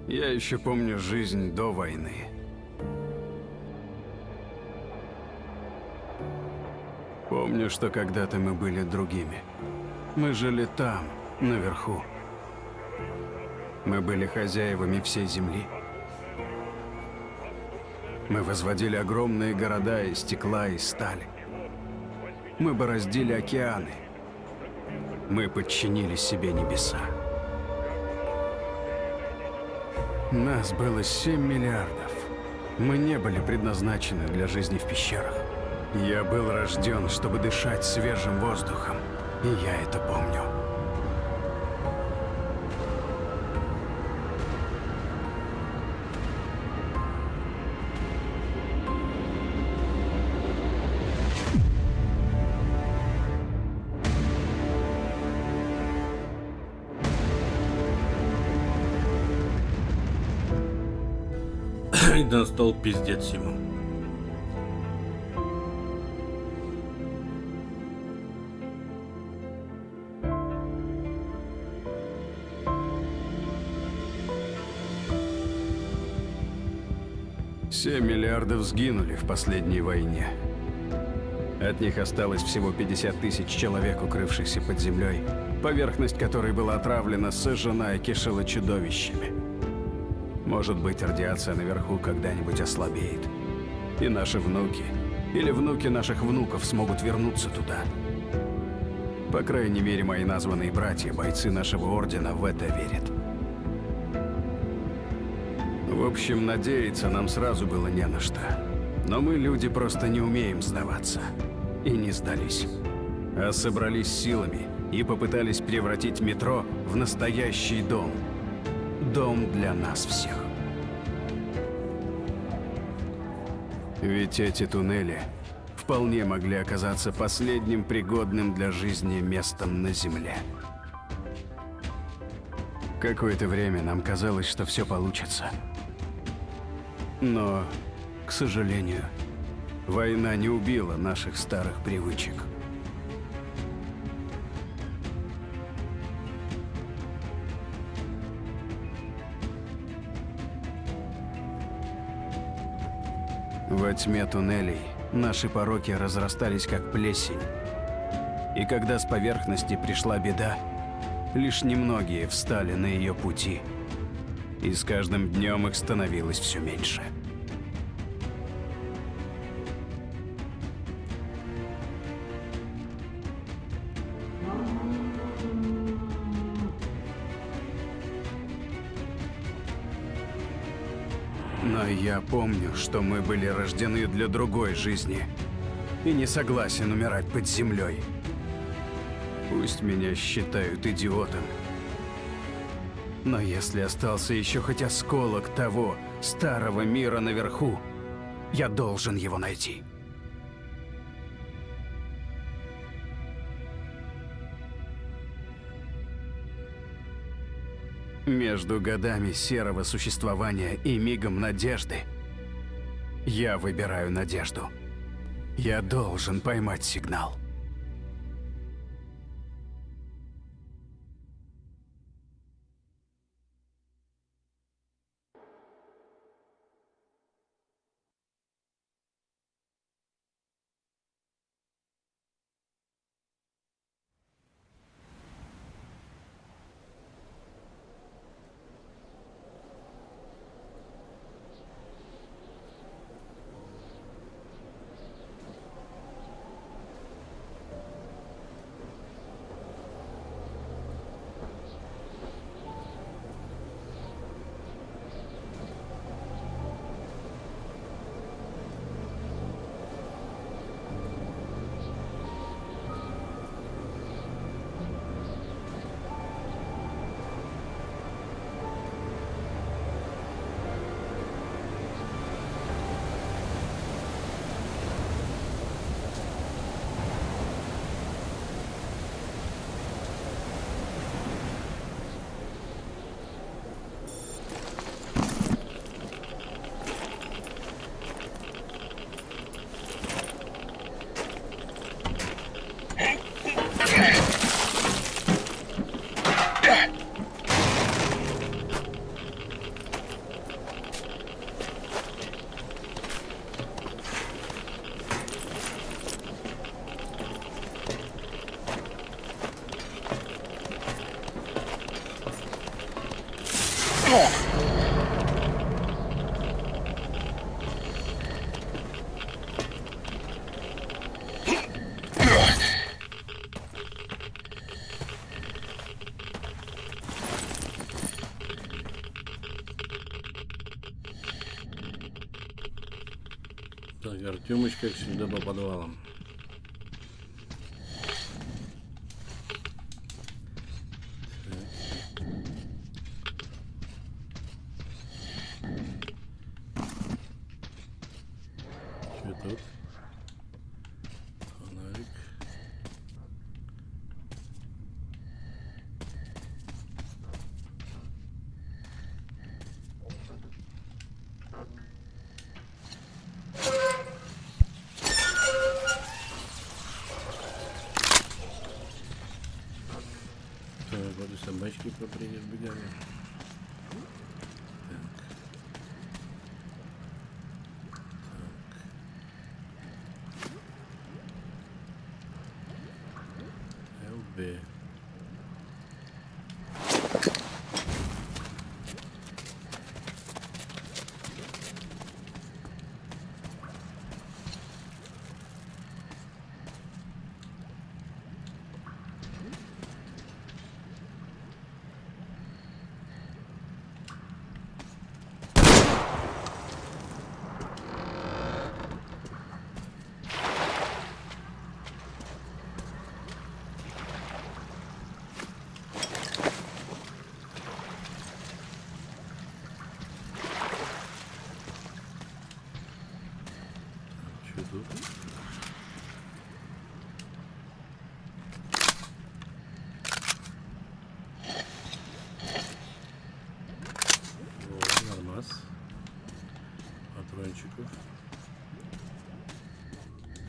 Я еще помню жизнь до войны. Помню, что когда-то мы были другими. Мы жили там, наверху. Мы были хозяевами всей земли. Мы возводили огромные города из стекла и стали. Мы бороздили океаны. Мы подчинили себе небеса. Нас было 7 миллиардов. Мы не были предназначены для жизни в пещерах. Я был рожден, чтобы дышать свежим воздухом. И я это помню. И настал пиздец ему. Семь миллиардов сгинули в последней войне. От них осталось всего 50 тысяч человек, укрывшихся под землей, поверхность которой была отравлена, сожжена и кишела чудовищами. Может быть, радиация наверху когда-нибудь ослабеет. И наши внуки, или внуки наших внуков смогут вернуться туда. По крайней мере, мои названные братья, бойцы нашего ордена, в это верят. В общем, надеяться нам сразу было не на что. Но мы, люди, просто не умеем сдаваться. И не сдались. А собрались силами и попытались превратить метро в настоящий дом. Дом для нас всех. Ведь эти туннели вполне могли оказаться последним пригодным для жизни местом на Земле. Какое-то время нам казалось, что все получится. Но, к сожалению, война не убила наших старых привычек. Во тьме туннелей наши пороки разрастались как плесень. И когда с поверхности пришла беда, лишь немногие встали на ее пути. И с каждым днем их становилось все меньше. Но я помню, что мы были рождены для другой жизни. И не согласен умирать под землей. Пусть меня считают идиотом. Но если остался еще хоть осколок того старого мира наверху, я должен его найти. Между годами серого существования и мигом надежды я выбираю надежду. Я должен поймать сигнал. Так, Артемыч, как всегда, по подвалам. Что тут? Фонарик. Так, вот и собачки поприбегали. ЛБ. Что тут? О, нормас. Патрончиков.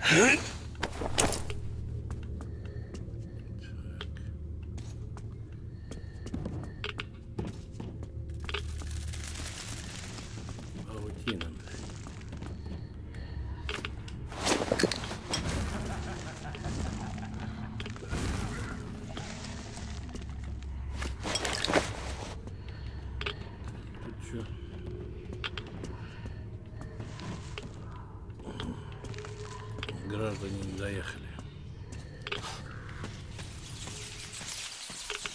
Так. Паутина. Тут что? Граждане не доехали.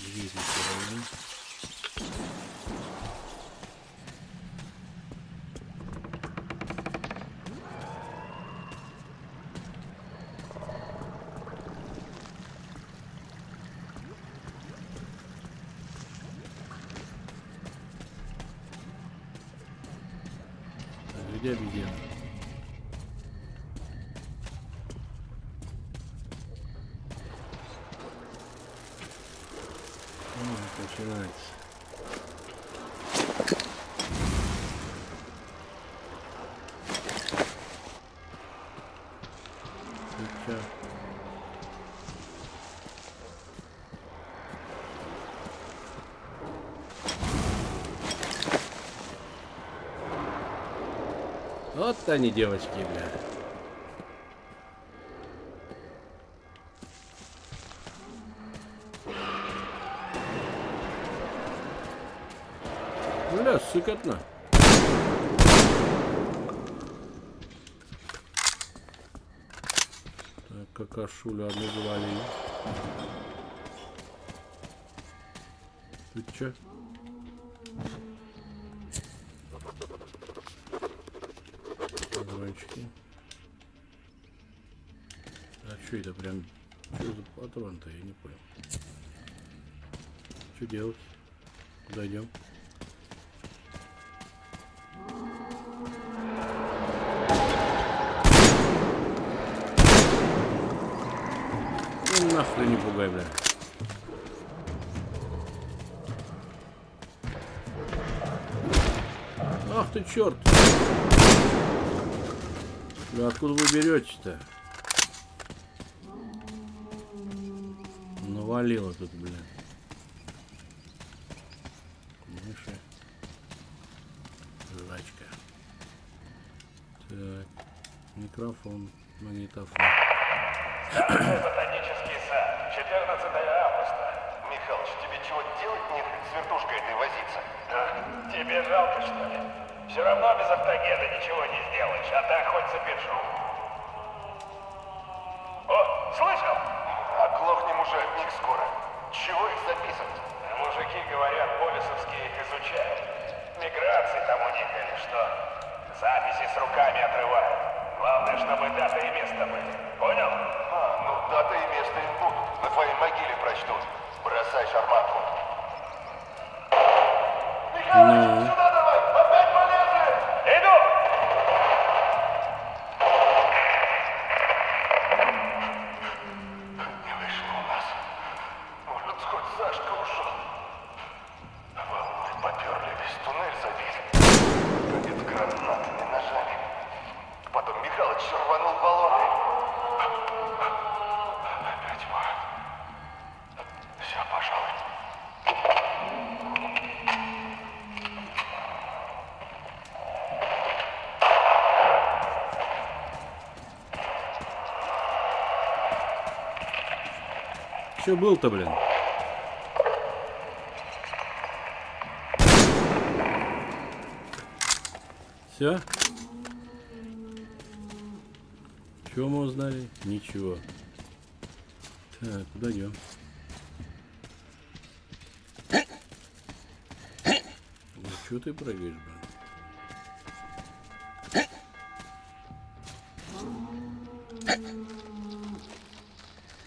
Двери стороны. Так, где обезьяна? Начинается. Сейчас. Вот они, девочки, бля. Бля, сыкотно. Так, какашулю одну завалили. Тут чё? Патрончики. А что это прям? Что за патрон-то? Я не понял. Что делать? Куда идем? Ну, нахуй не пугай, бля. Ах ты черт! Бля, откуда вы берете-то? Навалило тут, бля. Мыши. Жрачка. Так. Микрофон. Магнитофон. Ботанический сад, 14 августа. Михалыч, тебе чего делать нехрен с вертушкой этой возиться? Да, тебе жалко, что ли? Все равно без автогена ничего не сделаешь, а так хоть запишу. О, слышал? Оглохнем уже от них скоро. Чего их записывать? Мужики говорят, полисовские их изучают. Миграции там у них или что? Записи с руками отрывают. Главное, чтобы дата и место были. Понял? Ну дата и место им будут. На твоей могиле прочтут. Бросай шарманку. Михалыч, сюда давай! Опять полезли! Иду! Не вышло у нас. Может, хоть Сашка ушел. Волны поперли, весь туннель забили. Будет гранатами, ножами. Потом Михалыч рванул баллоны. Опять тьма. Все, пожалуй. Че был-то, блин? Все? Чего мы узнали? Ничего. Так, куда идем? Ну, что ты прыгаешь, блин?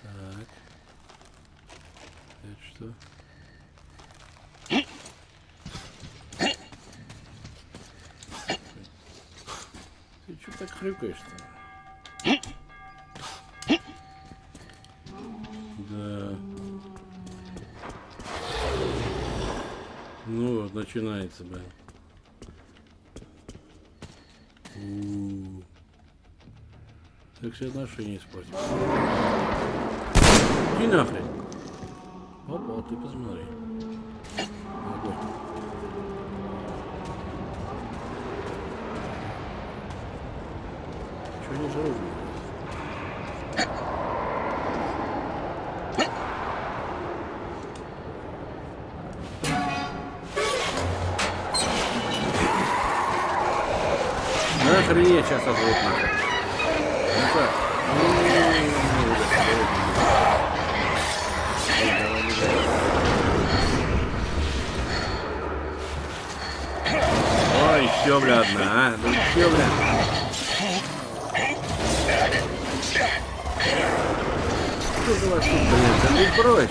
Так. Это что? Ты что так хрюкаешь-то? Да. Ну вот, начинается, блин. Так все отношения испортил. Иди нахрен. Опа, ты посмотри. Огонь. Чего не жрут? Охренеть, сейчас озвут нахрен. Ну-ка. Ой, еще, бля, одна, а? Ну еще, бля. Что за вас тут, блин? Да ты брось.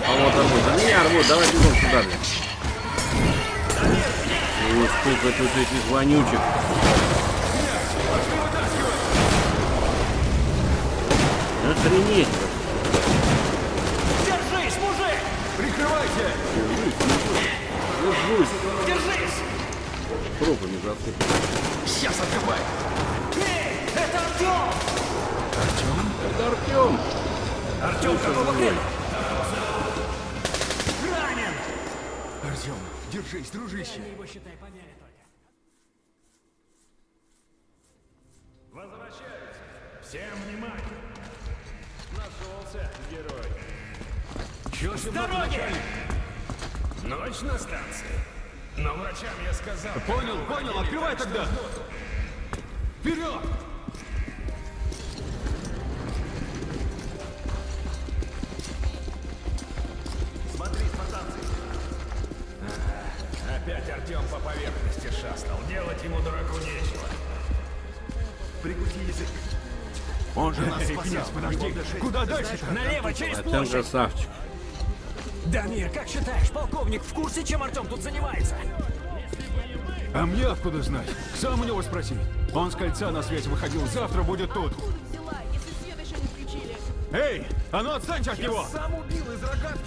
Кого-то рвут. Да меня рвут, давай бегом сюда, блин. Ой, сколько тут этих вонючек. Охренеть. Держись, мужик! Прикрывайся! Держусь. Держись! Трупами засыпал. Сейчас открывай! Эй, это Артем! Это Артем. Артем, какого хрена? Ранен! Артем, держись, дружище! Его, считай, поняли только. Возвращаются! Всем внимание! Нашелся герой! Чё С дороги! Ночь на станции. Но врачам я сказал... Понял, открывай тогда! Вперед! Смотри, спартанцы! Опять Артем по поверхности шастал. Делать ему дураку нечего. Прикути язык. Он же нас спасал. Подожди, куда дальше-то? Налево, через Артем площадь! красавчик. Дамир, как считаешь, полковник в курсе, чем Артем тут занимается? А мне откуда знать? Сам у него спроси. Он с кольца на связь выходил, завтра будет тут. Взяла, если свет еще не включили. Эй, а ну отстаньте от него! Сам убил из рогатки.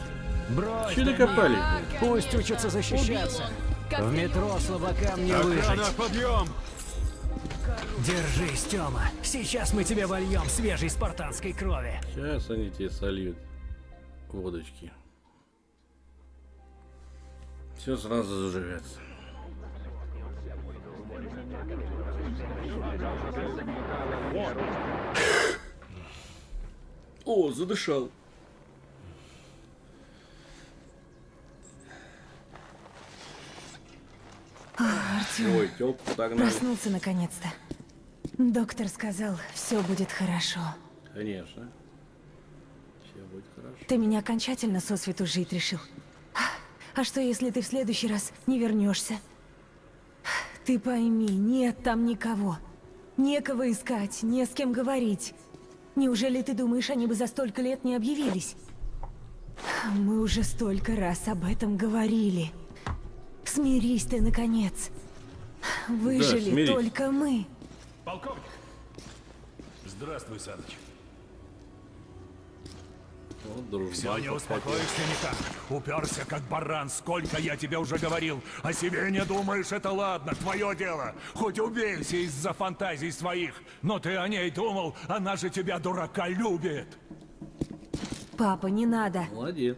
Брось, Че докопались? пусть учатся защищаться. Как В ты метро слабакам не Охрана, выжить. подъем! Держись, Тёма. Сейчас мы тебе вольем свежей спартанской крови. Сейчас они тебе сольют водочки. Все сразу заживется. О, задышал. Артём Ой, тёлку подогнали. проснулся наконец-то. Доктор сказал, все будет хорошо. Конечно. Все будет хорошо. Ты меня окончательно сосвету жить решил. А что, если ты в следующий раз не вернешься? Ты пойми, нет там никого. Некого искать, не с кем говорить. Неужели ты думаешь, они бы за столько лет не объявились? Мы уже столько раз об этом говорили. Смирись ты, наконец. Выжили смирись. только мы. Полковник! Здравствуй, Саныч. Вот дружба. Все не успокоишься никак. Уперся как баран. Сколько я тебе уже говорил. О себе не думаешь, это ладно, твое дело. Хоть убейся из-за фантазий своих. Но ты о ней думал, она же тебя, дурака, любит. Папа, не надо. Молодец.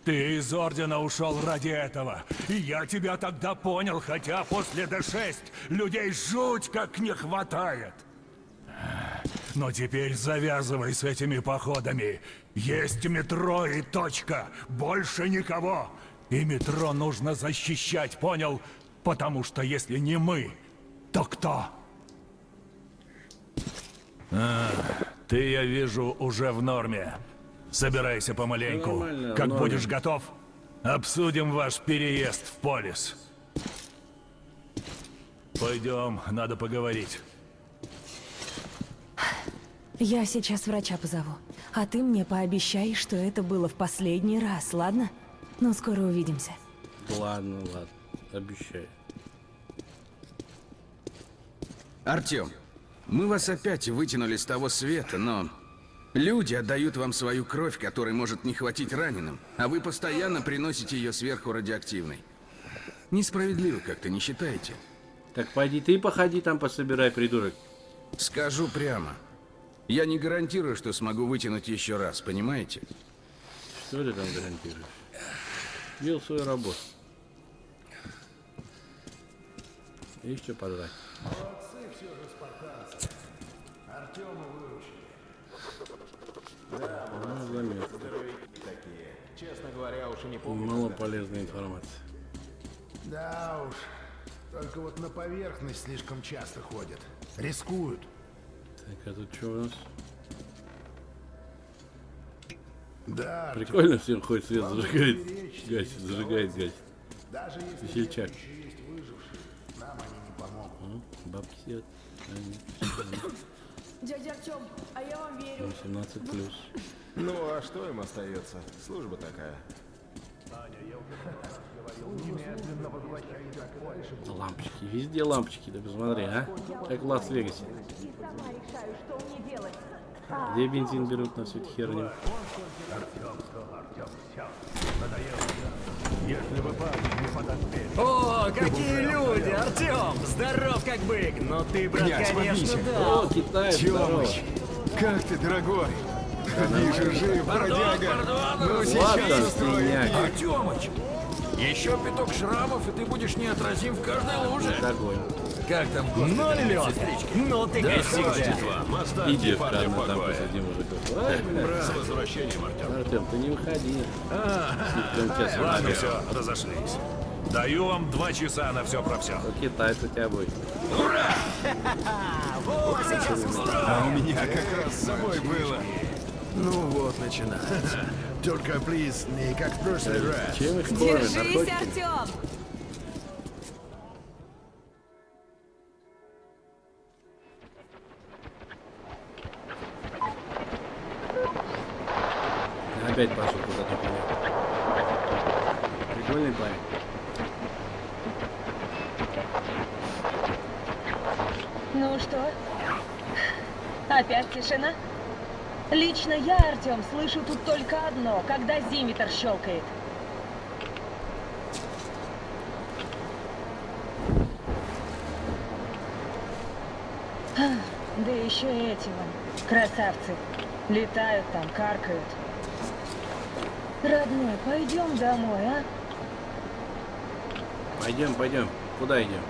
Ты из Ордена ушел ради этого. И я тебя тогда понял, хотя после Д6 людей жуть как не хватает. Но теперь завязывай с этими походами. Есть метро и точка. Больше никого. И метро нужно защищать, понял? Потому что если не мы, то кто? Ты, я вижу, уже в норме. Собирайся помаленьку. Нормально, Как норме. будешь готов, обсудим ваш переезд в Полис. Пойдем, надо поговорить. Я сейчас врача позову. А ты мне пообещай, что это было в последний раз, ладно? Ну, скоро увидимся. Ладно, ладно. Обещаю. Артем, мы вас опять вытянули с того света, но... Люди отдают вам свою кровь, которой может не хватить раненым, а вы постоянно приносите ее сверху радиоактивной. Несправедливо как-то, не считаете? Так пойди ты походи там пособирай, придурок. Скажу прямо. Я не гарантирую, что смогу вытянуть еще раз, понимаете? Что ты там гарантируешь? Делал свою работу. И еще подрать. Ну, заметно. Честно говоря, уж и не помню. Мало полезной информации. Да уж. Только вот на поверхность слишком часто ходят. Рискуют. Так, а тут что у нас? Да, Артём, Прикольно, всем хоть свет главное зажигает, беречь гасит, себя, зажигает, гасит. даже если Весельчак. еще есть выжившие, нам они не помогут. Бабки сидят. Дядя Артем, а я вам верю. 18 плюс. Ну, а что им остается? Служба такая. Лампочки, везде лампочки, да посмотри, а? Как в Лас-Вегасе. Сама решаю, что мне делать. Где бензин берут на всю эту херню? О, какие люди, Артем! Здоров как бык! Но ты, брат, Князь, конечно, подвинься. да. О, Китай, здорово. Тёмыч, как ты, дорогой? Вижу, жив, бродяга. Ну, Ладно, сейчас устрою свиньяк. пир. Артемыч, еще пяток шрамов, и ты будешь неотразим в каждой луже. Огонь. Как там? Ну, лед. Ну, ты как всегда. И девка одна там посреди мужиков. Ай, бля. С возвращением, Артем. Артем, ты не выходи. Слишком часто Ладно, надо. все, разошлись. Даю вам 2 часа на все про все. То китайцы тебя будет. А у меня как раз с собой было. Ну вот, начинается. Только, плиз, не как в прошлый раз. Чем их кормят? Держись, Наркотики? Артем! Опять пошел куда-то коня. Прикольный парень. Ну что? Опять тишина? Лично я, Артем, слышу тут только одно, когда зимитер щелкает. Да еще и эти вон, красавцы. Летают там, каркают. Родной, пойдем домой, а? Пойдем, пойдем. Куда идем?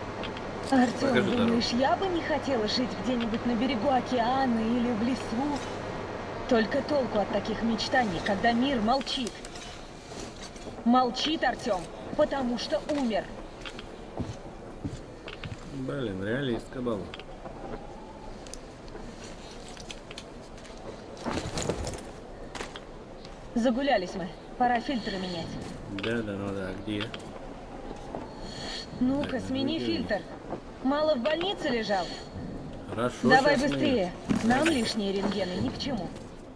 Артем, Покажи дорогу. думаешь, я бы не хотела жить где-нибудь на берегу океана или в лесу? Только толку от таких мечтаний, когда мир молчит. Молчит, Артем, потому что умер. Блин, реалистка была. Загулялись мы. Пора фильтры менять. Да, ну да, где? Ну-ка, смени фильтр. Мало в больнице лежал? Хорошо. Давай щас быстрее. Нам лишние рентгены ни к чему.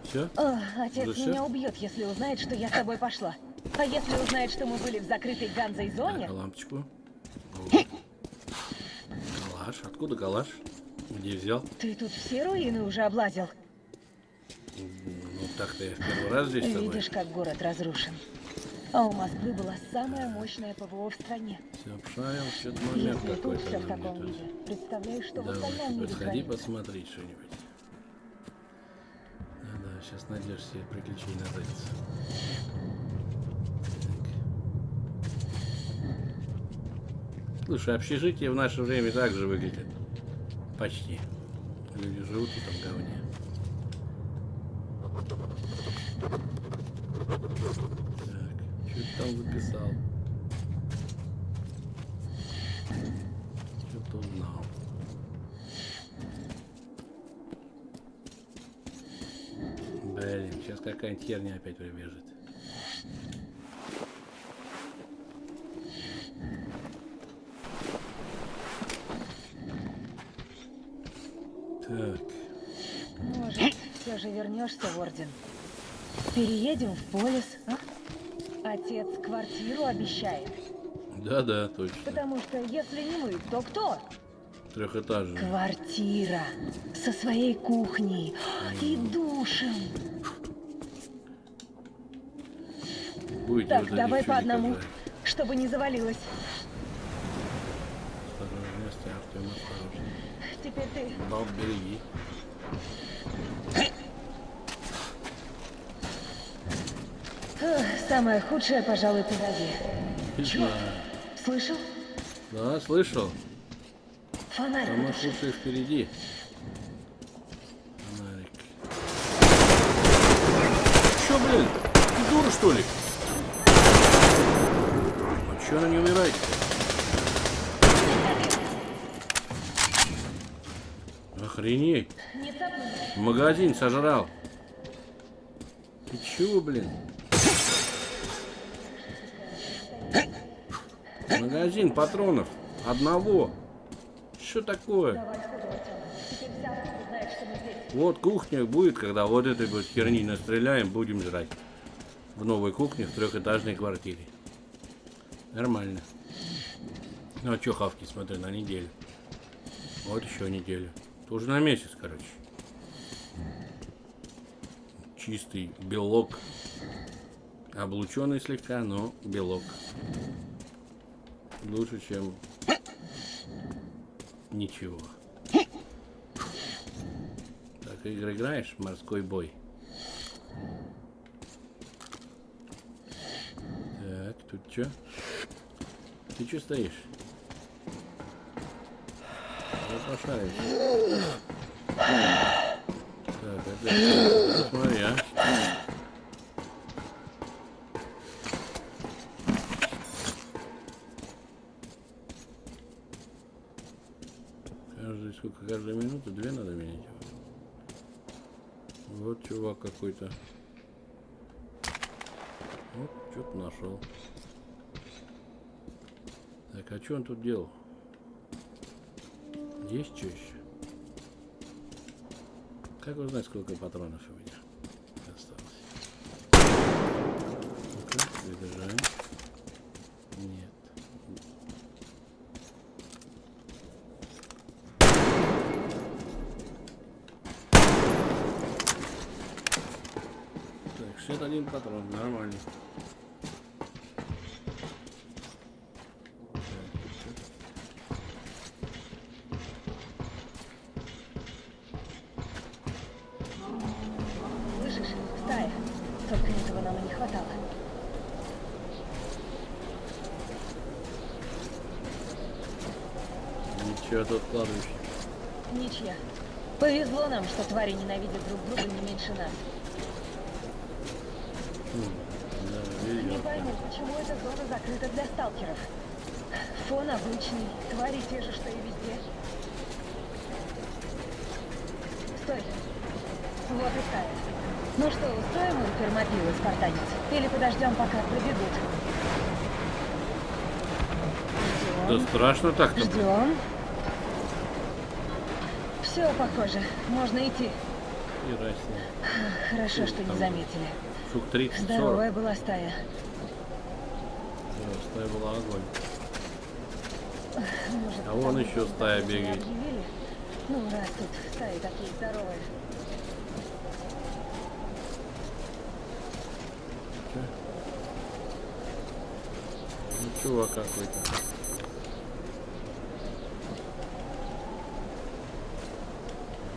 Все? Отец Уже меня всё? убьет, если узнает, что я с тобой пошла. А если узнает, что мы были в закрытой Ганзой зоне? Лампочку. Вот. Калаш. Откуда калаш? Где взял? Ты тут все руины уже облазил? Ну так-то я в первый раз здесь с тобой. Видишь, как город разрушен. А у Москвы была самая мощная ПВО в стране. Все обшарил, что-то момент Если тут какой-то все в нам таком не виде, тут. представляешь, что в Давай, остальном мире сходи творится? посмотреть что-нибудь. Да, сейчас найдешь себе приключения на задницу. Так. Слушай, общежитие в наше время так же выглядит. Почти. Люди живут в этом говне. Так, что ты там записал? Что-то узнал. Блин, сейчас какая-нибудь херня опять прибежит. Так. Может, все же вернешься в Орден? Переедем в Полис, а? Отец квартиру обещает. Да-да, точно. Потому что если не мы, то кто? Трехэтажный. Квартира. Со своей кухней и душем. Будете Так, вот эти давай по чудики одному, жрать. чтобы не завалилось. Осторожнее, Артем, осторожнее. Теперь ты. Баб, береги. Самое худшее, пожалуй, позади. Отлично. Слышал? Да, слышал. Фонарь. Самое худшее впереди. Фонарик. Чё, блин? Ты дура, что ли? А чё она не умирает? Охренеть. Не цапнусь. Магазин сожрал. Ты чего, блин? Магазин патронов. Одного. Что такое? Вот кухня будет, когда вот этой вот херни настреляем, будем жрать. В новой кухне в трехэтажной квартире. Нормально. Ну а чё хавки, смотри, на неделю. Вот еще неделю. Тоже на месяц, короче. Чистый белок. Облученный слегка, но белок. Лучше, чем ничего. Так, игры играешь? Морской бой. Так, тут что? Ты что стоишь? Я пошаришь. Так, это... Смотри, а. Каждую минуту 2 надо менять. Вот чувак какой-то. Вот, что-то нашел. Так, а что он тут делал? Есть что еще? Как узнать, сколько патронов у меня осталось? Ну-ка, заряжаем. Нет. Так, 61 патрон, нормально. Слышишь? Стая. Только этого нам и не хватало. Ничего тут кладбище. Ничья. Повезло нам, что твари ненавидят друг друга не меньше нас. Да, Не везет. пойму, почему эта зона закрыта для сталкеров. Фон обычный, твари те же, что и везде. Стой. Вот и стая. Ну что, устроим им фермопилы, спартанец? Или подождем, пока пробегут? Что-то страшно так-то. Ждем. Все, похоже. Можно идти. Хорошо, что не заметили. Штук 30-40. Здоровая была стая. Да, стая была огонь. Может, А вон еще стая бегает. объявили? Ну, раз тут стаи такие здоровые. Ну, чувак какой-то.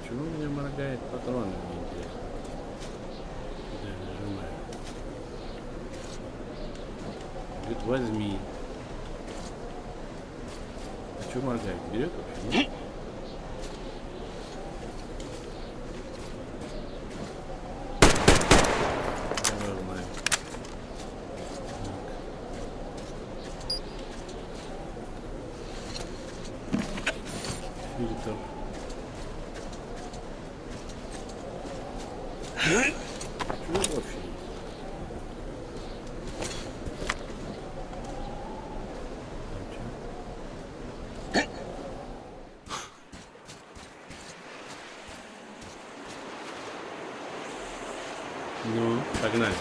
Почему у меня моргает патроны, мне интересно? Куда я нажимаю? Говорит, возьми. А что моргает? Берет вообще? Нет? Давай узнаем. Фильтр. Что вообще есть? Ну, погнали.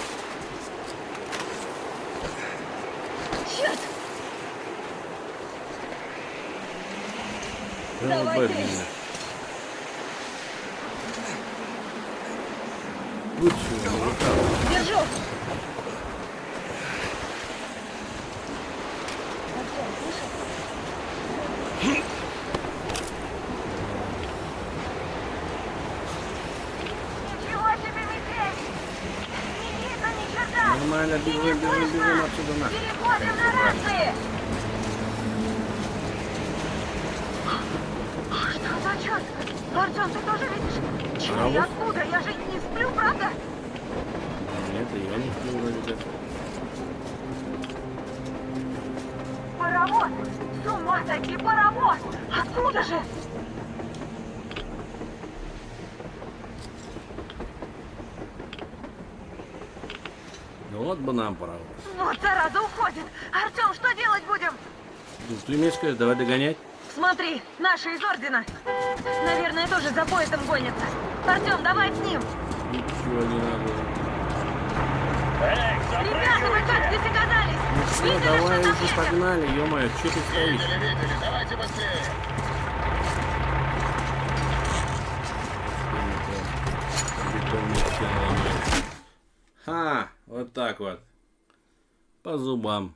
Черт! Давай, Бэтмен. Лучше его. Держу! Артём, слышал? Ничего себе метель! Не видно ни черта! Нормально, бежим отсюда на. Переходим на рации! Что за черт? Артём, ты тоже видишь? Чего и откуда? Я же не сплю, правда? Нет, и я не сплю вроде как. Паровоз! С ума сойти, паровоз! Откуда же? Ну вот бы нам пора. Вот зараза уходит! Артём, что делать будем? Ты мне скажешь, давай догонять. Смотри, наши из Ордена. Наверное, тоже за поездом гонятся. Артём, давай с ним. Ничего не надо. Ребята, вы как здесь оказались? Ну все, Видели, давай что уже там едет? погнали, ё-моё, что ты стоишь? Давайте быстрее. Ха, вот так вот. По зубам.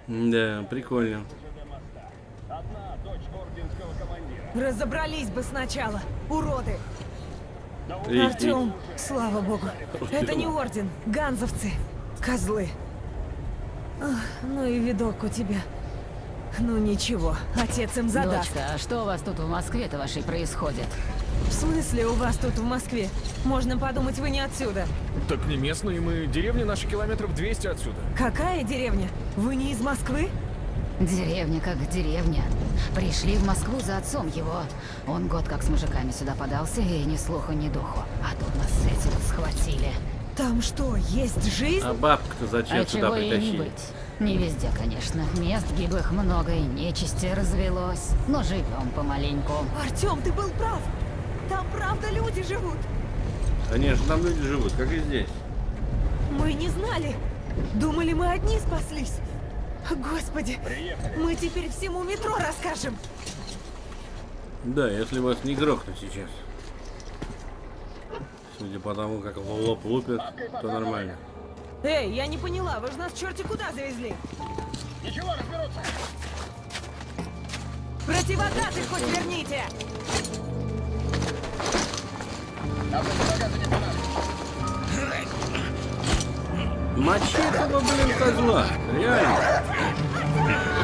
Да, прикольно. Разобрались бы сначала, уроды. Эй, Артём, слава богу. Это не орден, ганзовцы. Козлы. Ах, ну и видок у тебя. Ну ничего, отец им задаст. Дочка, а что у вас тут в Москве-то вашей происходит? В смысле у вас тут в Москве? Можно подумать, вы не отсюда. Так не местные мы, деревня наша километров 200 отсюда. Какая деревня? Вы не из Москвы? Деревня как деревня. Пришли в Москву за отцом его. Он год как с мужиками сюда подался, и ни слуху, ни духу. А тут нас с этим схватили. Там что, есть жизнь? А бабку-то зачем А сюда чего и не притащили? быть. Не везде, конечно. Мест гиблых много и нечисти развелось. Но живем помаленьку. Артём, ты был прав. Там правда люди живут. Конечно, там люди живут, как и здесь. Мы не знали. Думали, мы одни спаслись. Господи, мы теперь всему метро расскажем. Да, если вас не грохнут сейчас. Судя по тому, как в лоб лупят, то нормально. Эй, я не поняла, вы же нас черти куда завезли? Ничего, разберутся. Противогазы хоть верните! Мочи этого, блин, козла. Реально.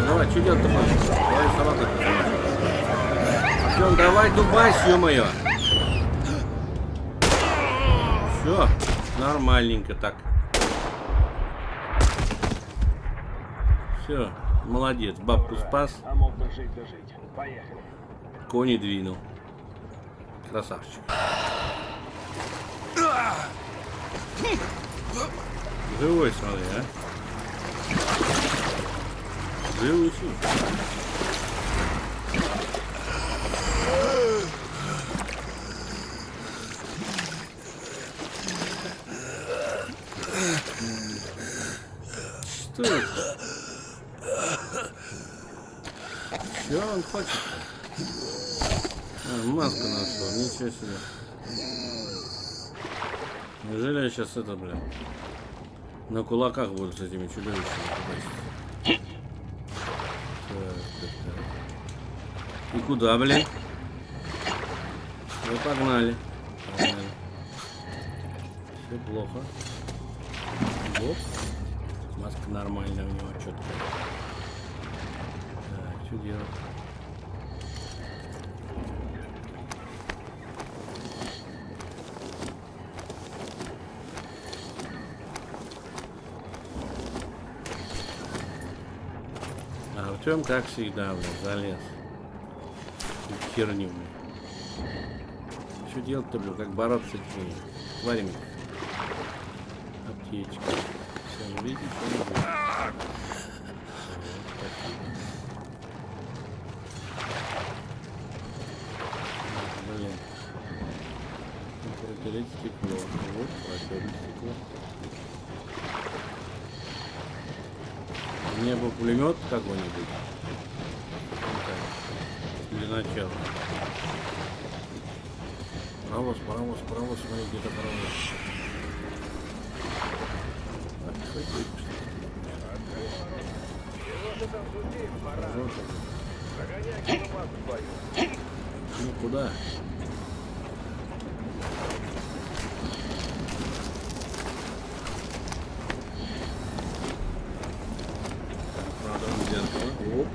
Давай, что делать-то, пожалуйста? Давай собака. Артём, давай дубась, ё-моё. Все, нормальненько так. Все, молодец, бабку спас. А мог бы жить да жить. Поехали. Кони двинул. Красавчик. Живой, смотри, а. Живучий. Что это? Что он хочет? А, маску нашел, ничего себе. Неужели я сейчас это, блин, на кулаках буду с этими чудовищами? Так. И куда, блин? Ну, погнали. Все плохо. Оп. Маска нормальная у него, что-то. Так, что делать? А Артем, как всегда, блин, залез. В херню, блин. Что делать-то, блин, как бороться с этими тварями? Аптечка. Все, видите, что не будет. Блин. Протереть стекло. Вот, протерли стекло. Мне бы пулемет какой-нибудь. Для начала. Паровоз, паровоз, паровоз, смотри, где-то паровоз. Ну куда? Правда, зеркало. Оп.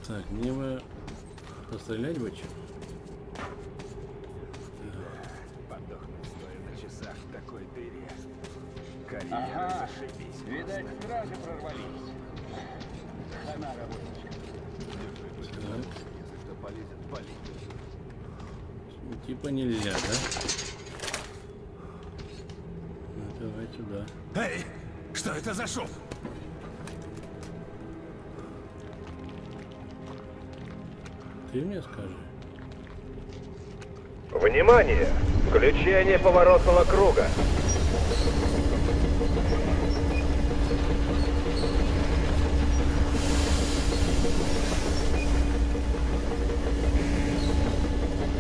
Так, мне бы пострелять бы чем? Подохнуть стоя на часах в такой дыре. Карьера зашибись. Видать, стражи прорвались. Хана работает. Если кто полезет, полезет. Типа нельзя, да? Ну, давай сюда. Эй, что это за шум? Ты мне скажи. Внимание! Включение поворотного круга.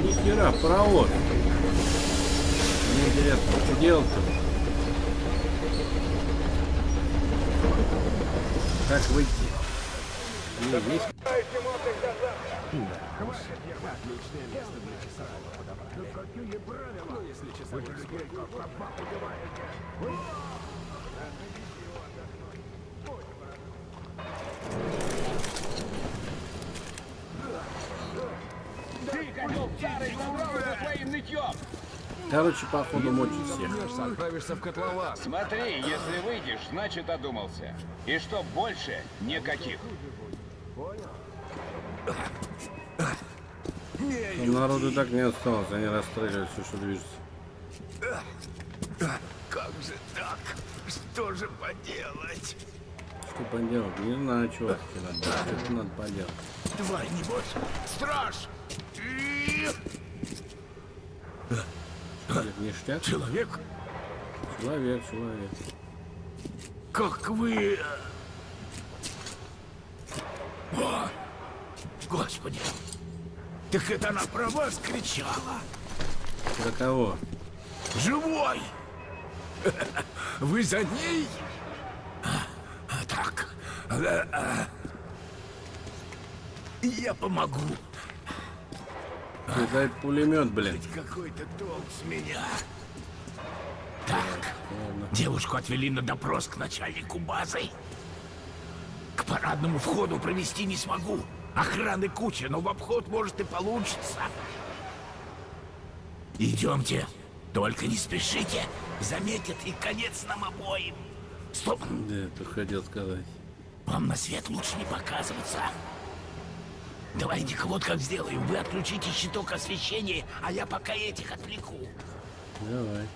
Нихера, паровоз. Мне интересно, что делать-то? Как выйти? Есть? Отличное место для часового подобрали. Какие правила? Ну, если часовой людей как попал, убиваете. Ты, котел старый, забрал за твоим нытьем! Короче, походу мочит всех. Отправишься в котлован. Смотри, если выйдешь, значит одумался. И что больше, никаких. Там народу так не осталось, они расстреливают все, что движется. Как же так? Что же поделать? Что поделать? Не знаю, чувак, что-то надо поделать. Тварь, небось! Страж! Человек ништяк? Человек? Человек. Как вы... О! Господи! Так это она про вас кричала! Про кого? Живой! Вы за ней? Так. Я помогу. Кидай пулемет, блин. Какой-то толк с меня. Так, девушку отвели на допрос к начальнику базы. К парадному входу провести не смогу. Охраны куча, но в обход, может, и получится. Идемте. Только не спешите. Заметят, и конец нам обоим. Стоп. Да, ты хотел сказать. Вам на свет лучше не показываться. Давайте-ка вот как сделаем. Вы отключите щиток освещения, а я пока этих отвлеку. Давай.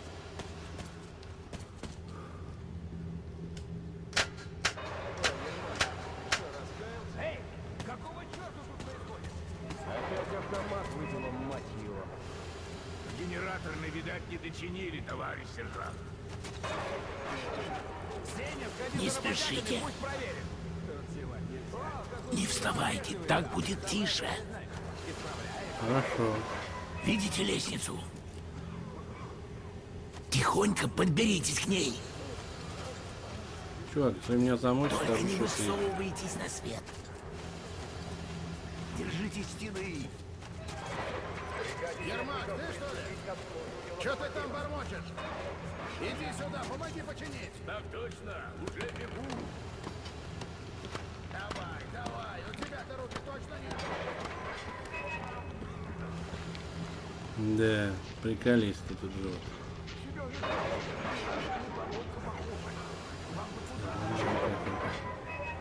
Генераторный, видать, не дочинили, товарищ сержант. Не спешите. Не вставайте, так будет тише. Хорошо. Видите лестницу? Тихонько подберитесь к ней. Чувак, если меня замочишь, Только там не что-то... высовывайтесь на свет. Держите стены. Ермак, ты что ли? Че ты там бормочешь? Иди сюда, помоги починить. Так точно, уже бегу. Давай, давай, у тебя-то руки точно нет? Да, приколисты тут живут.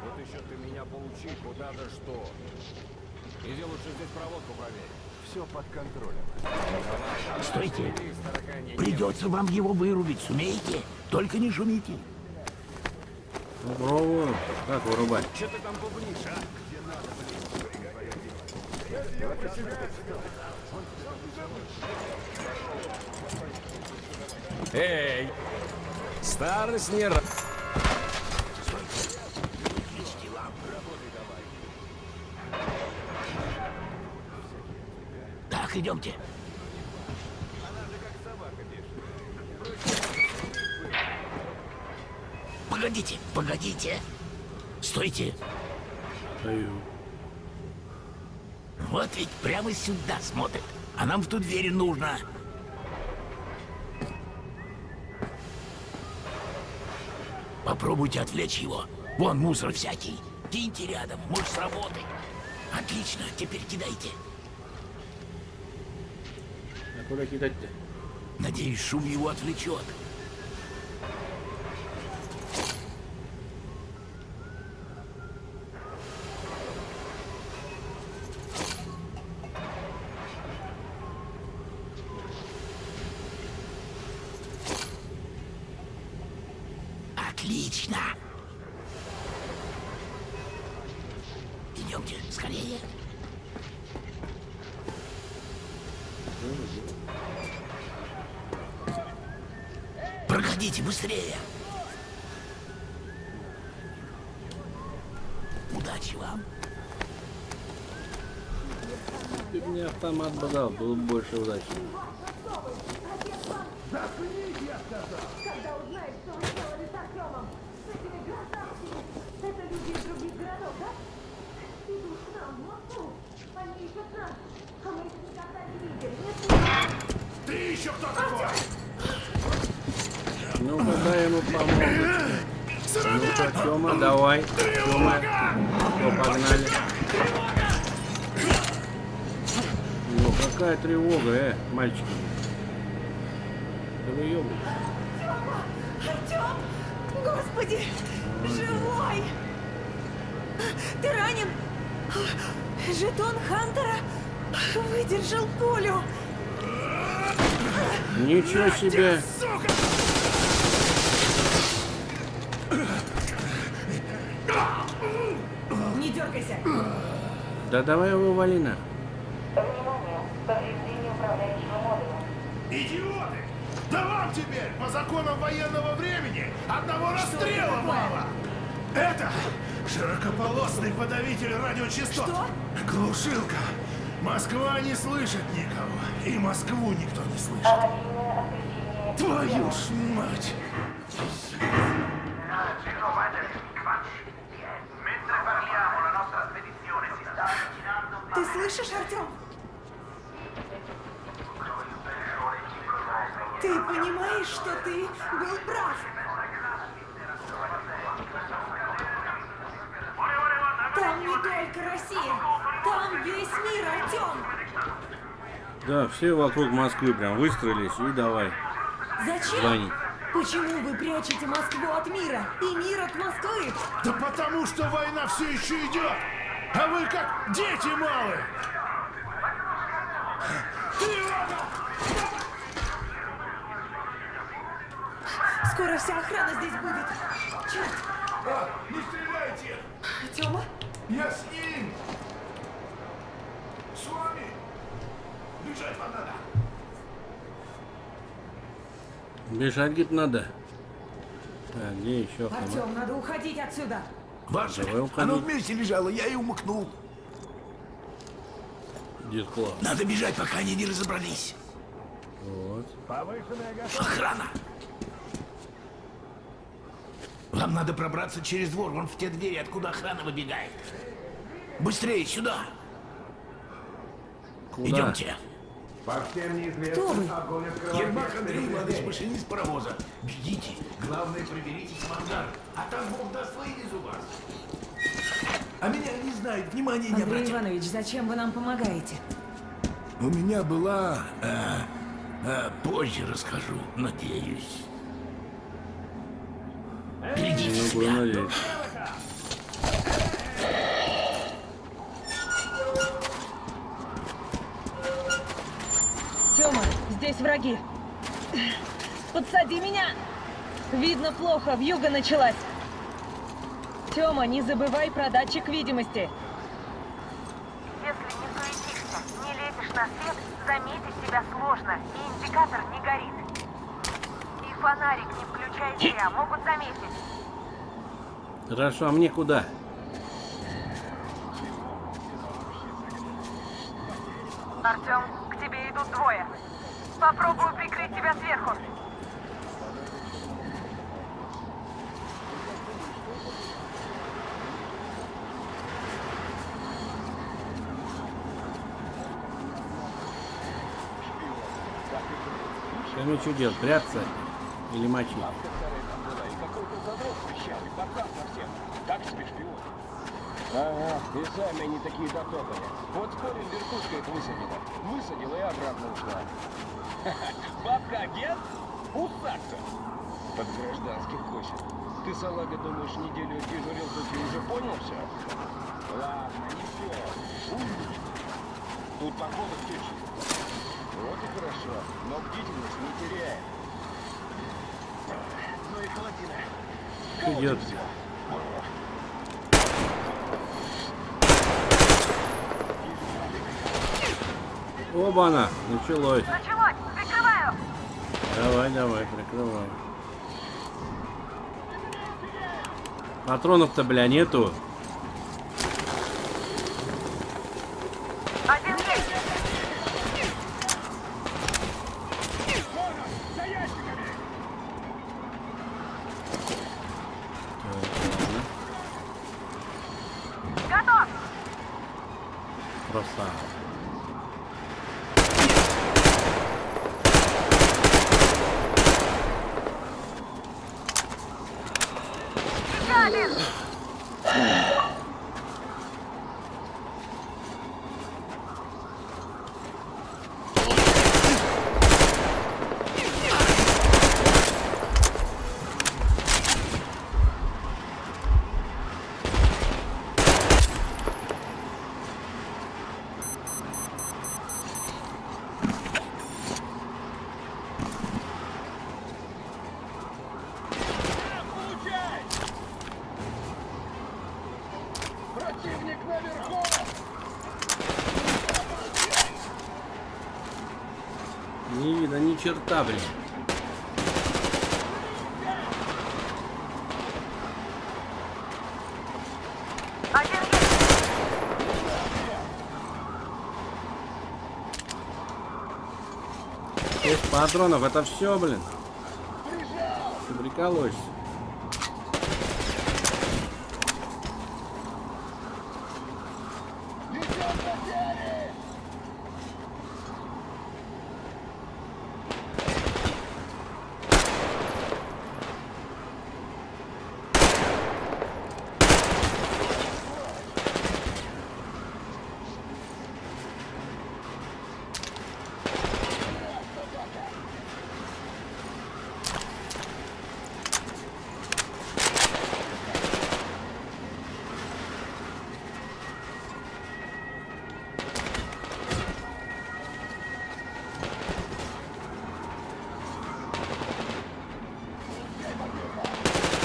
Вот еще ты меня поучи, куда да что. Иди лучше здесь проводку проверь. Все под контролем. Стойте. Придется вам его вырубить, сумеете? Только не шумите. Попробую. Как вырубать? Че ты там бубнишь, а? Эй! Старость не... Так, идемте. Погодите, погодите. Стойте. Стою. Вот ведь прямо сюда смотрит. А нам в ту дверь нужно. Попробуйте отвлечь его. Вон мусор всякий. Киньте рядом, может, сработает. Отлично, теперь кидайте. А куда кидать-то? Надеюсь, шум его отвлечет. Отлично. Идемте, скорее. Проходите быстрее. Удачи вам. Ты мне автомат бы дал, было бы больше удачи. Когда узнаешь, что вы сделали с Артемом, с этими красавцами, это люди из других городов, да? Идут к нам в Москву, они ищут нас, а мы их никогда не видели. Ты еще кто такой? Ну-ка, дай ему помочь. Ну-ка, Тёма, давай. Тёма. Всё, погнали. Ну, какая тревога, мальчики. Да вы ёбаете. Артём! Господи! Живой! Ты ранен? Жетон Хантера выдержал пулю. Ничего себе! Не дергайся! Да давай его вали на. Внимание, повреждение управляющего модуля. Идиоты! Да вам теперь, по законам военного времени, одного расстрела мало! Это широкополосный подавитель радиочастот. Что? Глушилка. Москва не слышит никого. И Москву никто не слышит. Аварийное отключение. Твою ж мать! Ты слышишь, Артём? Ты понимаешь, что ты был прав? Там не только Россия, там весь мир, Артем. Да, все вокруг Москвы прям выстроились и давай Зачем? звонить. Почему вы прячете Москву от мира и мир от Москвы? Да потому что война все еще идет, а вы как дети малые. Скоро вся охрана здесь будет. Черт! Не стреляйте! Тёма? Я с ним! С вами! Бежать вам надо! Бежать, говорит, надо. Так, где еще? Артем, надо уходить отсюда. Ваше, Давай уходи. оно вместе лежало, я и умыкнул. Дед Клав. Надо бежать, пока они не разобрались. Вот. Охрана! Вам надо пробраться через двор, вон в те двери, откуда охрана выбегает. Быстрее, сюда! Куда? Идемте. Кто вы? Ермак Андрей Иванович, машинист паровоза. Бегите. Главное, проберитесь в ангар. А там Бог даст, вывезу вас. А меня не знают, внимания не Андрей обратят. Иванович, зачем вы нам помогаете? У меня была... позже расскажу, надеюсь. Берегите Ну, себя. надеюсь. Тёма, здесь враги. Подсади меня. Видно плохо, вьюга началась. Тёма, не забывай про датчик видимости. Если не суетишься, не лезешь на свет, заметить тебя сложно, и индикатор не горит. И фонарик не включай зря, могут заметить. Хорошо, а мне куда? Артем, к тебе идут двое. Попробую прикрыть тебя сверху. Мне что делать? Прятаться или мочить? Как тебе шпион? Ага, и сами они такие дотопали. Вот спорим, вертушка их высадила. Высадила и обратно ушла. Бабка-агент? Усатка. Под гражданских косит. Ты, салага, думаешь, неделю дежурил, тут и уже понял все? Ладно, не все. Умничка. Тут походу ключи. Вот и хорошо, но бдительность не теряет. Ну и холодина. Что делать? Оба-на, началось. Началось, прикрываю. Давай, давай, прикрывай. Патронов-то, бля, нету. Один есть. Готов. Красава. Еще один. Противник наверху! Не видно ни черта, блин. Один есть. Шесть патронов, это все, блин. Ты прикалываешься?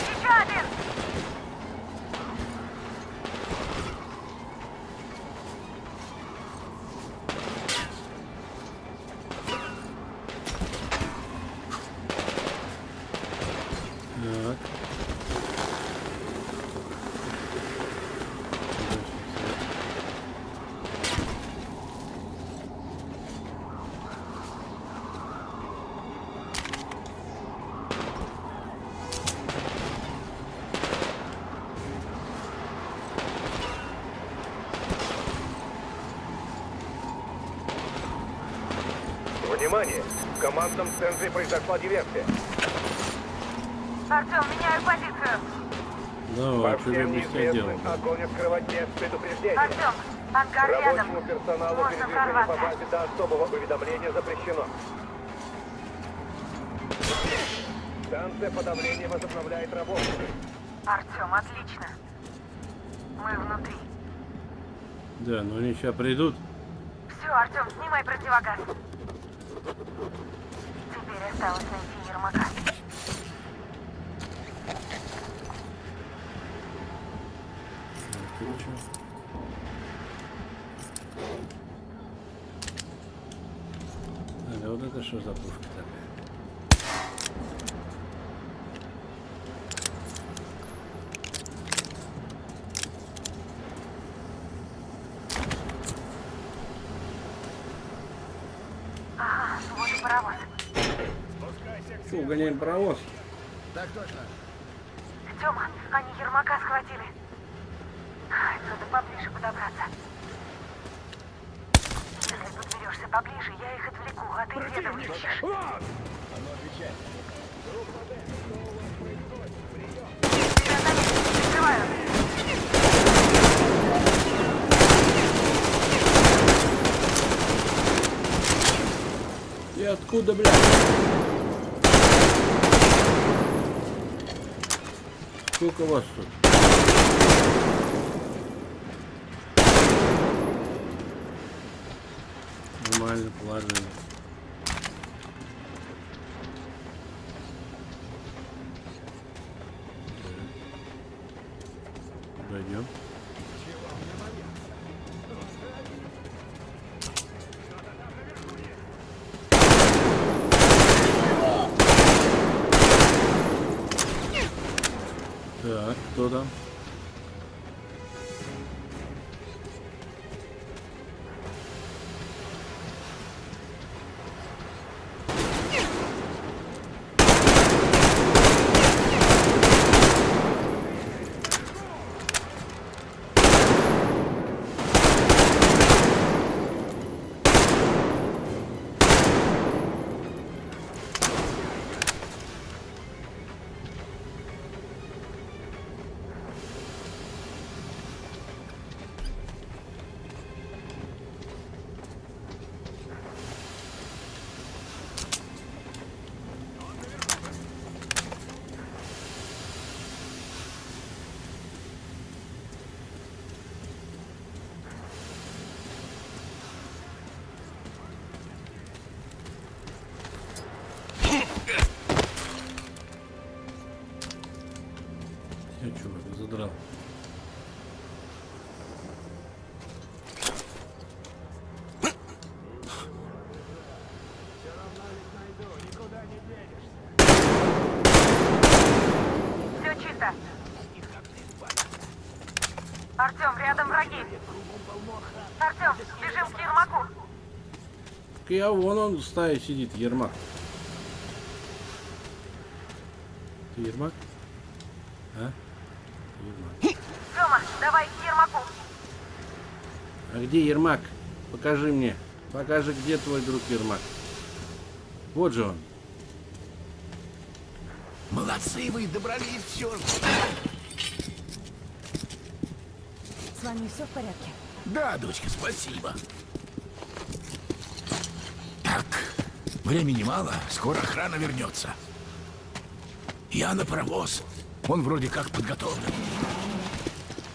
Еще один! Так. Внимание! В командном центре произошла диверсия. Артем, меняю позицию. Давай, По что всем вы без тебя делаете? неизвестным огонь открывать без предупреждения. Артем, ангар рядом. Рабочему персоналу Можно передвижение по прорваться. базе до особого уведомления запрещено. Станция подавления возобновляет работу. Артем, отлично. Мы внутри. Да, но они сейчас придут. Все, Артем, снимай противогаз. Теперь осталось найти Ермака. А вот это что за пушка такая? Ага, вот и паровоз. Что, угоняем паровоз? Так точно. Тёма, они Ермака схватили. Надо поближе подобраться. Если подберешься поближе, я их отвлеку, а ты деда вытащишь. Тебя заметили, прикрываю. И откуда, блядь? Сколько вас тут? Нормально положение. Пойдем. Так, кто там? Я чувак задрал. Все чисто. Артем, рядом враги. Артем, бежим к Ермаку. Я вон он в стае сидит, Ермак. Ты Ермак? А? Ермак. Тёма, давай к Ермаку. А где Ермак? Покажи мне. Покажи, где твой друг Ермак. Вот же он. Молодцы вы, добрались все же. С вами все в порядке? Да, дочка, спасибо. Так, времени мало, скоро охрана вернется. Я на паровоз. Он вроде как подготовлен.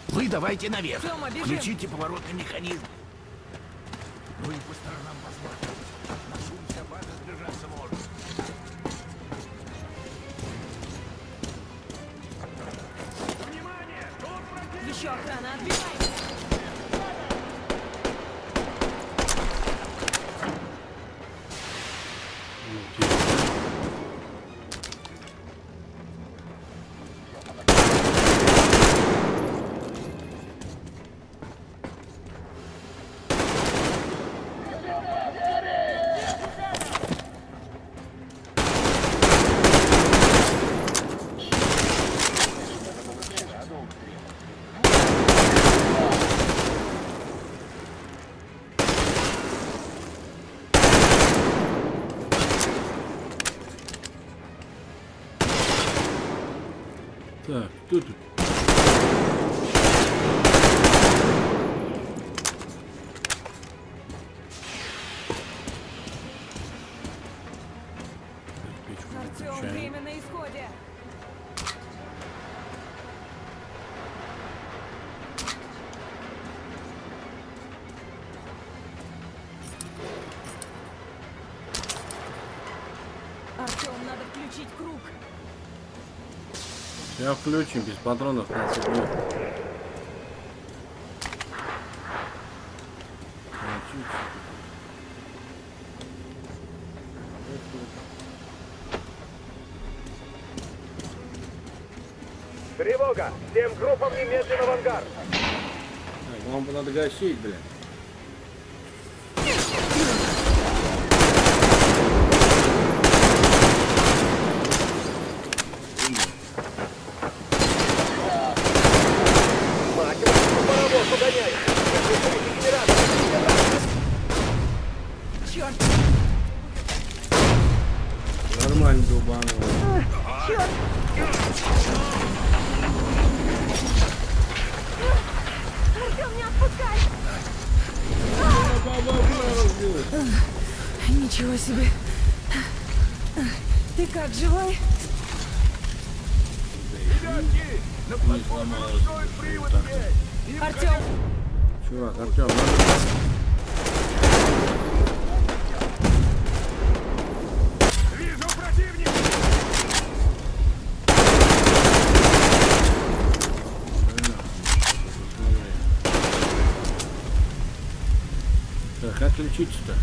Вы давайте наверх. Тёма, бежим. Включите поворотный механизм. Ну и по сторонам посмотрим. На шум вся база сдержаться может. Еще охрана, отбивайся! Так, кто тут? Артём, время на исходе! Артём, надо включить круг! Сейчас включим, без патронов на секунду. Тревога! Всем группам немедленно в ангар! Так, лампу надо гасить, блин. Паровоз угоняет! Выключайте генератор! Черт! Нормально дубануло. Черт! Артём, не отпускай! Ничего себе! Ты как, живой? Ребятки, на платформе стоит привод есть. Артём! Чувак, Артём, надо... Вижу противника! Так, как лечиться-то?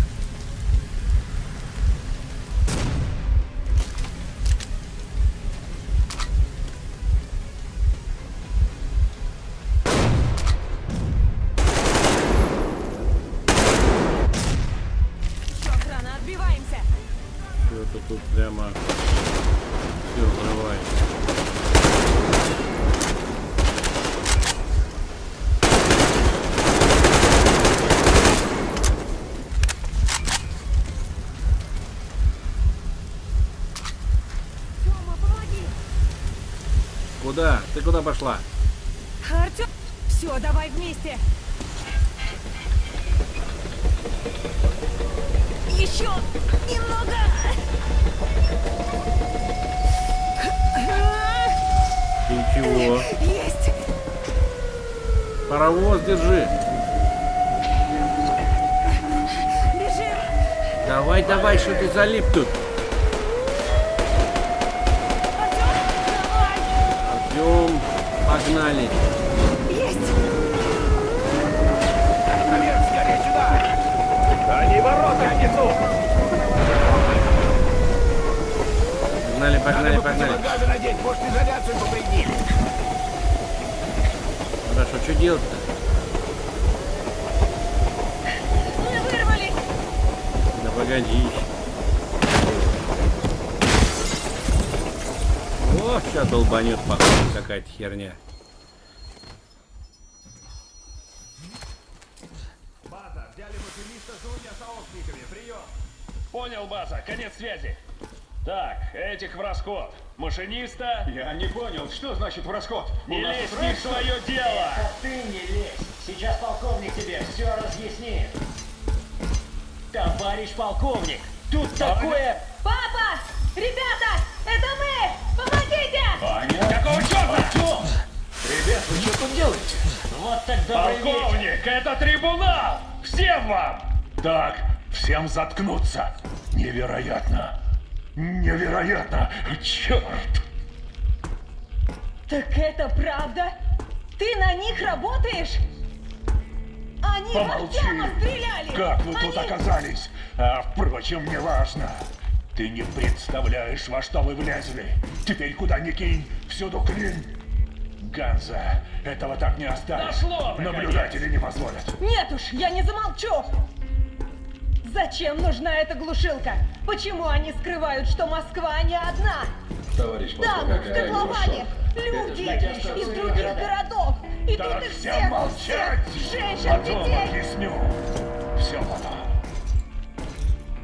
Охрана, отбиваемся! Что-то тут прямо все взрывается. Тёма, помоги! Куда? Ты куда пошла? Артём! Все, давай вместе! Еще немного! Ничего. Есть! Паровоз держи. Бежим! Давай, давай, что ты залип тут? Артём, погнали. Есть! Наверх, скорее сюда! Они ворота несут! Погнали, погнали, погнали. Противогазы надеть, может, изоляцию повредили. Хорошо, что делать-то? Мы вырвались! Да погоди. О, сейчас долбанет, походу, какая-то херня. База, взяли машиниста с двумя сообщниками. Прием! Понял, база. Конец связи. Так, этих в расход. Машиниста... Я не понял, что значит в расход? Не лезь не в свое дело! Это ты не лезь. Сейчас полковник тебе все разъяснит. Товарищ полковник, тут такое... Папа! Ребята! Это мы! Помогите! Понятно. Какого черта? Артём! Ребят, вы что тут делаете? Вот так добрый вечер. Полковник, это трибунал! Всем вам! Так, всем заткнуться. Невероятно. Невероятно! Черт! Так это правда? Ты на них работаешь? Они Помолчи! прямо стреляли! Как вы тут оказались? А, впрочем, не важно. Ты не представляешь, во что вы влезли. Теперь куда ни кинь, всюду клин. Ганза, этого так не оставишь. Наблюдатели не позволят. Нет уж, я не замолчу! Зачем нужна эта глушилка? Почему они скрывают, что Москва не одна? Товарищ Там, в котловане, люди из других городов. И Так тут их всем всех, молчать! женщин, Потом детей. объясню. Все потом.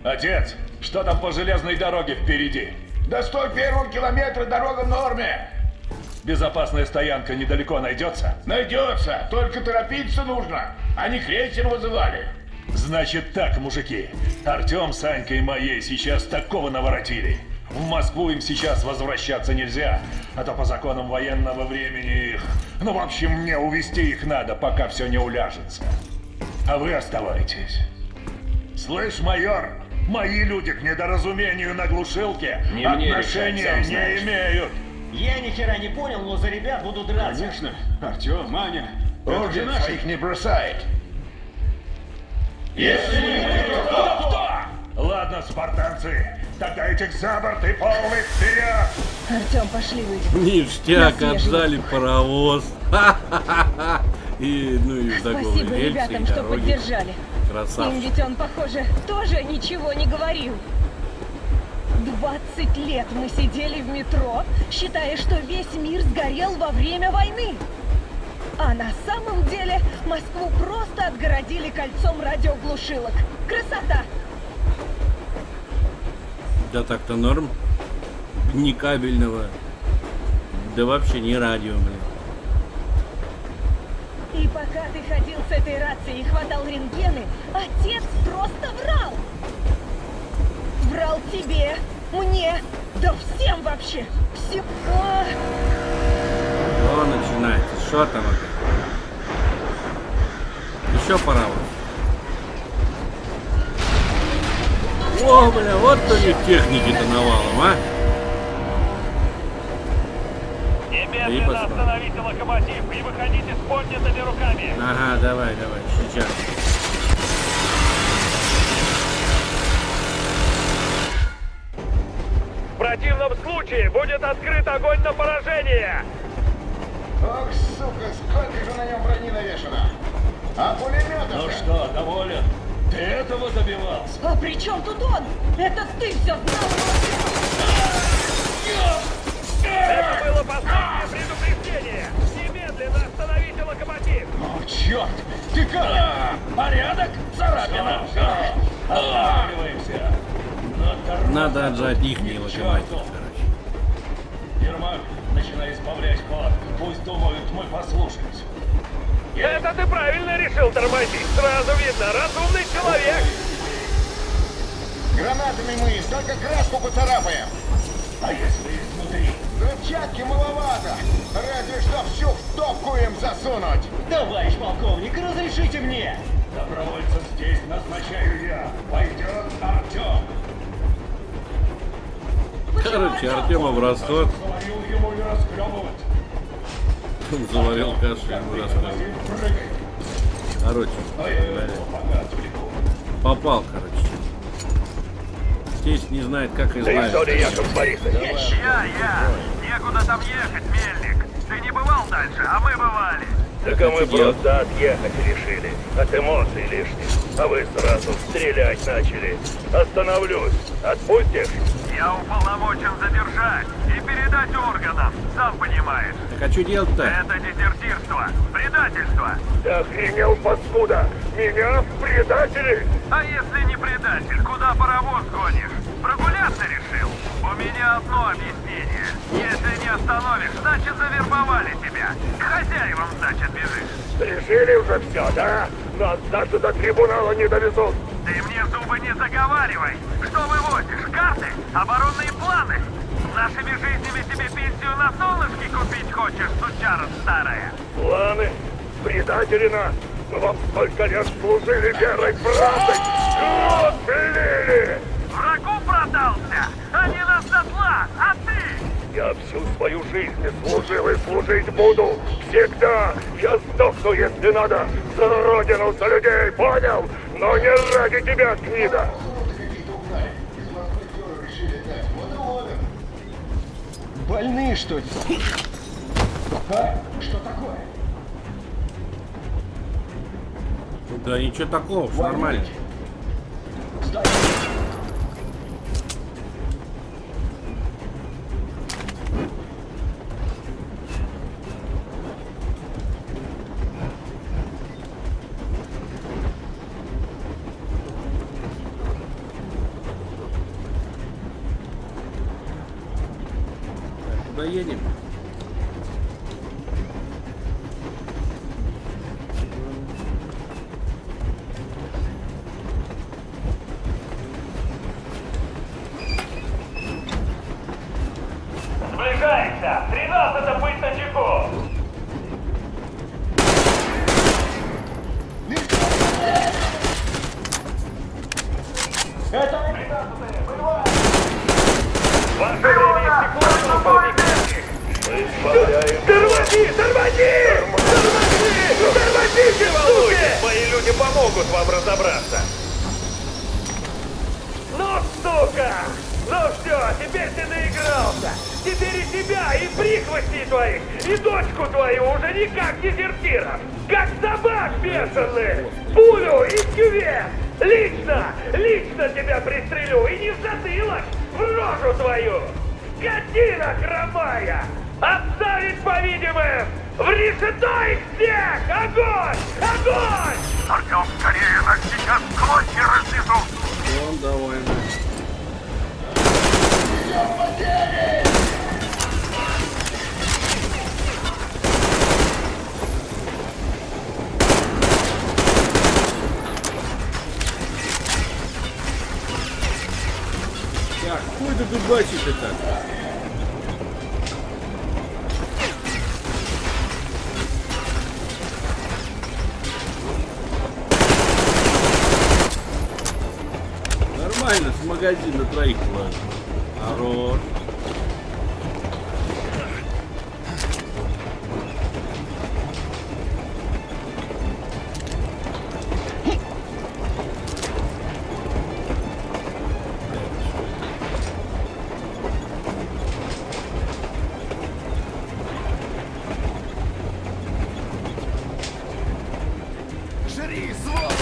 Отец, что там по железной дороге впереди? До 101 километра дорога в норме. Безопасная стоянка недалеко найдется? Найдется, только торопиться нужно. Они крейсер вызывали. Значит так, мужики. Артем с Анькой моей сейчас такого наворотили. В Москву им сейчас возвращаться нельзя, а то по законам военного времени их... Ну, в общем, мне увезти их надо, пока все не уляжется. А вы оставайтесь. Слышь, майор, мои люди к недоразумению на глушилке Не мне отношения решать, сам не знаешь. имеют. Я ни хера не понял, но за ребят буду драться. Конечно, Артем, Маня. Орден своих не бросает. Если не кто? Ладно, спартанцы, тогда этих за борт и полный вперед! Артем, пошли выйдем. Ништяк, На свежий отжали паровоз. И, ну и за голые Спасибо рельсы, ребятам, и что дороги. поддержали. Им Красавчик. ведь он, похоже, тоже ничего не говорил. 20 лет мы сидели в метро, считая, что весь мир сгорел во время войны. А на самом деле Москву просто отгородили кольцом радиоглушилок. Красота! Да так-то норм. Ни кабельного. Да вообще не радио, блин. И пока ты ходил с этой рацией и хватал рентгены, отец просто врал. Врал тебе, мне, да всем вообще. Всем. О, начинается. Что там опять? Еще паровоз. О, бля, вот у них техники-то навалом, а? Немедленно остановите локомотив и выходите с поднятыми руками. Ага, давай, сейчас. В противном случае будет открыт огонь на поражение. Ох, сука, сколько же на нем брони навешано. А пулеметов? Ну что, доволен? Ты этого добивался? А при чем тут он? Это ты все знал. Это было последнее предупреждение. Немедленно остановите локомотив. О, черт! Ты как? Порядок? Царапина. Останавливаемся. Надо отжать ихний локомотив, короче. Ермак, начинай избавлять ход. Пусть думают, мы послушались. Это ты правильно решил тормозить. Сразу видно, разумный человек. Гранатами мы только краску поцарапаем. А если изнутри? Взрывчатки маловато. Разве что всю в топку им засунуть. Товарищ полковник, разрешите мне. Добровольцев здесь назначаю я. Пойдет Артем. Короче, Артема в расход. Говорил ему не расхлебывать. Он заварил кашу, ему рассказывал. Короче, попал, короче. Здесь не знает, как избавиться. Яков Борисович? Я. Некуда там ехать, Мельник. Ты не бывал дальше, а мы бывали. Так а мы просто отъехать решили. От эмоций лишних. А вы сразу стрелять начали. Остановлюсь. Отпустишь? Я уполномочен задержать и передать органам, сам понимаешь. Так а что делать-то? Это дезертирство, предательство. Ты охренел, паскуда? Меня в предатели? А если не предатель, куда паровоз гонишь? Прогуляться решил? У меня одно объяснение. Если не остановишь, значит завербовали тебя. К хозяевам, значит, бежишь. Решили уже все, да? Нас даже до трибунала не довезут. Ты мне зубы не заговаривай. Что вывозишь? Карты? Оборонные планы? Нашими жизнями тебе пенсию на солнышке купить хочешь, сучара старая? Планы? Предатели нас? Мы вам столько лет служили верой правдой. Вот блили! Врагу продался, а не нас дотла, а ты! Я всю свою жизнь служил и служить буду. Всегда. Я сдохну, если надо. За родину, за людей, понял? Но не ради тебя, гнида. Больные, что ли? А? Что такое? Да ничего такого, все нормально. Куда едем? Сближаемся! 13-то быть начеку! Это... Ваше время истекло, полковник! Мы исполняем... Тормози! Тормози! Тормози! Тормозите, суки! Мои люди помогут вам разобраться! Ну, сука! Ну все, теперь ты наигрался! Теперь и тебя, и прихвостней твоих, и дочку твою уже никак дезертиров! Как собак бешеных! Пулю и кювет! Лично тебя пристрелю, и не в затылок, в рожу твою! Скотина хромая! Отставить по-видимым! В решето их всех! Огонь! Огонь! Артем, скорее, нас сейчас клочья разнесут! Он довольно. Так, хуй ты тут бачишь-то? Нормально, с магазина троих положил. Хорош. Жри, сволочь!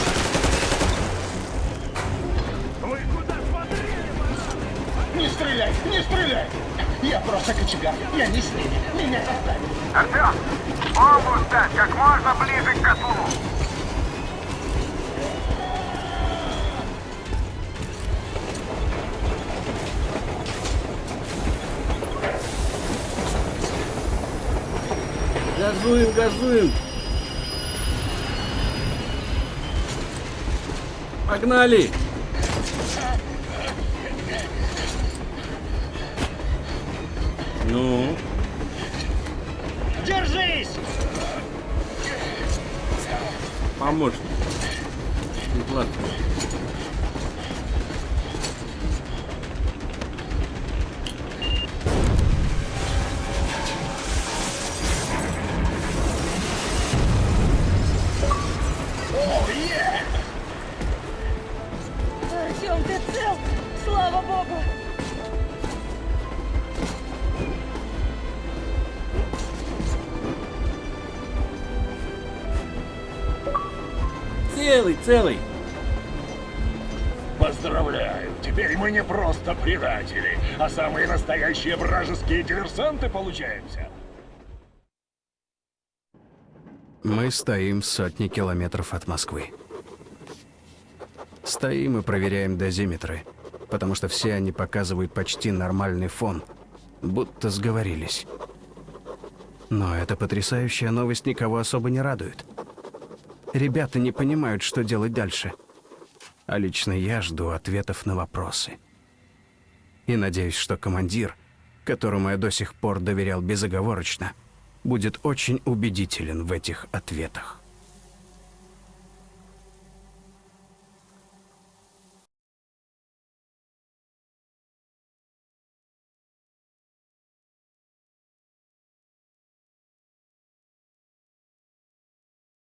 Вы куда смотрели? Не стреляй! Не стреляй! Я просто кочегар. Я не с ними. Меня заставили. Артем, бомбу ставь как можно ближе к котлу. Газуем, газуем. Погнали. Ну? Держись! Помощник. Ладно. Артем, ты цел? Слава богу! Целый. Поздравляю! Теперь мы не просто предатели, а самые настоящие вражеские диверсанты получаемся. Мы стоим сотни километров от Москвы. Стоим и проверяем дозиметры, потому что все они показывают почти нормальный фон, будто сговорились. Но эта потрясающая новость никого особо не радует. Ребята не понимают, что делать дальше. А лично я жду ответов на вопросы. И надеюсь, что командир, которому я до сих пор доверял безоговорочно, будет очень убедителен в этих ответах.